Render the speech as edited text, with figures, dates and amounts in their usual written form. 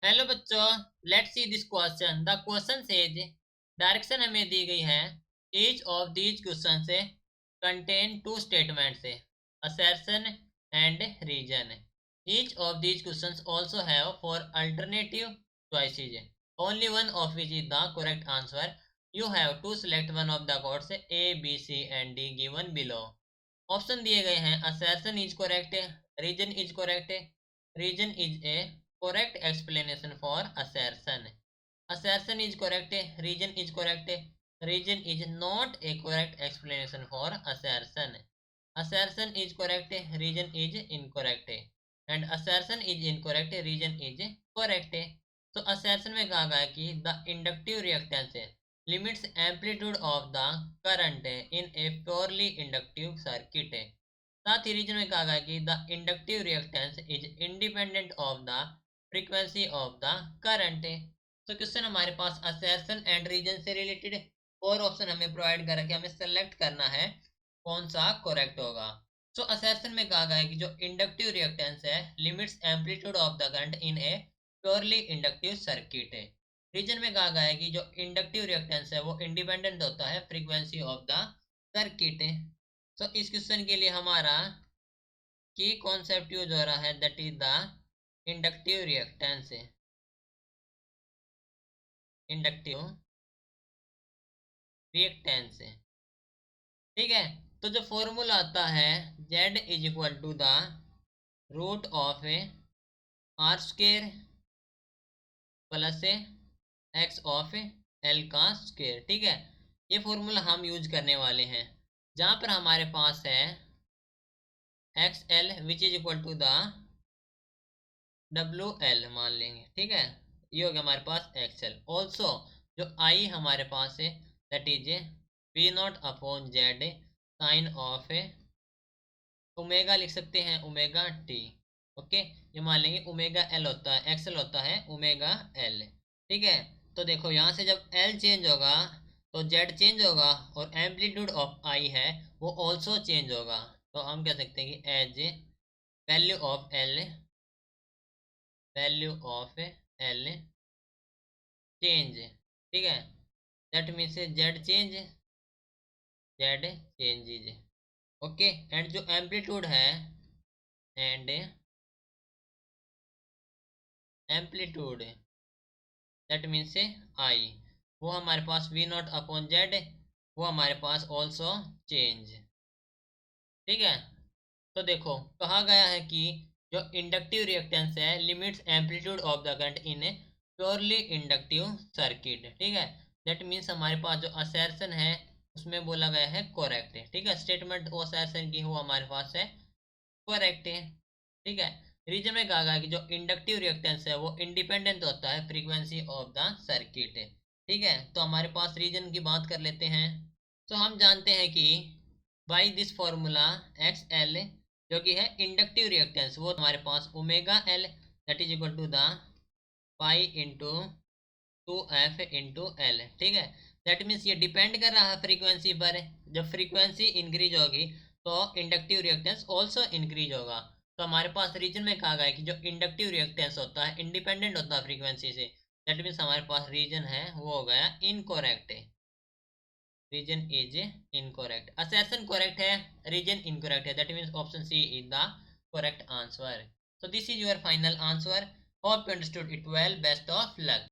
Hello बच्चों, let's see this question. The question says, direction हमें दी गई है। ईच ऑफ दीज क्वेश्चन से कंटेन टू स्टेटमेंट्स है, assertion and reason. Each of these questions also have four alternative choices, only one of which is the correct answer. You have to select one of the codes A B C and D given below. Option दिए गए हैं, assertion is correct, reason is correct, reason is a correct explanation for assertion. Assertion is correct, reason is correct, reason is not a correct explanation for assertion. Assertion is correct, reason is incorrect, and assertion is incorrect, reason is correct. तो assertion में कहा गया कि the inductive reactance limits amplitude of the current in a purely inductive circuit. साथ ही reason में कहा गया कि the inductive reactance is independent of the frequency of the current. तो क्वेश्चन हमारे पास असर्शन एंड रीजन से रिलेटेड और ऑप्शन हमें प्रोवाइड करा कि हमें सेलेक्ट करना है कौन सा करेक्ट होगा। तो असर्शन में कहा गया है कि जो इंडक्टिव रिएक्टेंस है limits amplitude of the current in A purely inductive circuit है। रीजन में कहा गया है कि जो इंडक्टिव रिएक्टेंस है वो इंडिपेंडेंट होता है फ्रीक्वेंसी ऑफ द सर्किट। तो इस क्वेश्चन के लिए हमारा की कॉन्सेप्ट यूज हो रहा है, that is the inductive reactance. Inductive reactance, ठीक है। तो जो फॉर्मूला आता है Z is equal to the root of R square plus X of L का स्क्वेयर, ठीक है। ये फॉर्मूला हम यूज करने वाले हैं जहां पर हमारे पास है X L which is equal to the W L मान लेंगे, ठीक है। ये हो गया हमारे पास एक्स एल। ऑल्सो जो आई हमारे पास है that is V naught upon Z sine of omega, लिख सकते हैं ओमेगा टी, ओके। ये मान लेंगे ओमेगा एल होता है, एक्स एल होता है ओमेगा एल, ठीक है। तो देखो यहाँ से जब एल चेंज होगा तो जेड चेंज होगा और एम्पलीट्यूड ऑफ आई है वो ऑल्सो चेंज होगा। तो हम कह सकते हैं कि as value of L, value of L change, ठीक है। That means Z change, Z changes, okay. And जो एम्पलीट्यूड है and amplitude that means I, वो हमारे पास वी नॉट अपॉन जेड, वो हमारे पास ऑल्सो चेंज, ठीक है। तो देखो कहा गया है कि जो इंडक्टिव रिएक्टेंस है limits amplitude of the current in purely inductive circuit, ठीक है। दैट मीन्स हमारे पास जो असर्शन है उसमें बोला गया है करेक्ट है, ठीक है। स्टेटमेंट वो असर्शन की वो हमारे पास है करेक्ट है, ठीक है। रीजन में कहा गया कि जो इंडक्टिव रिएक्टेंस है वो इंडिपेंडेंट होता है फ्रीक्वेंसी ऑफ द सर्किट, ठीक है। तो हमारे पास रीजन की बात कर लेते हैं। तो हम जानते हैं कि by this formula X L जो कि है इंडक्टिव रिएक्टेंस वो हमारे पास omega L that is equal to the pi into two F into L, ठीक है। दैट मीन्स ये डिपेंड कर रहा है फ्रीक्वेंसी पर। जब फ्रीक्वेंसी इंक्रीज होगी तो इंडक्टिव रिएक्टेंस ऑल्सो इंक्रीज होगा। तो हमारे पास रीजन में कहा गया है कि जो इंडक्टिव रिएक्टेंस होता है इंडिपेंडेंट होता है फ्रीक्वेंसी से। दैट मीन्स हमारे पास रीजन है वो हो गया incorrect, reason is incorrect. Assertion correct है, रीजन इनकोरेक्ट है, that means option C is the correct answer. So this is your final answer. Hope you understood it well. Best of luck.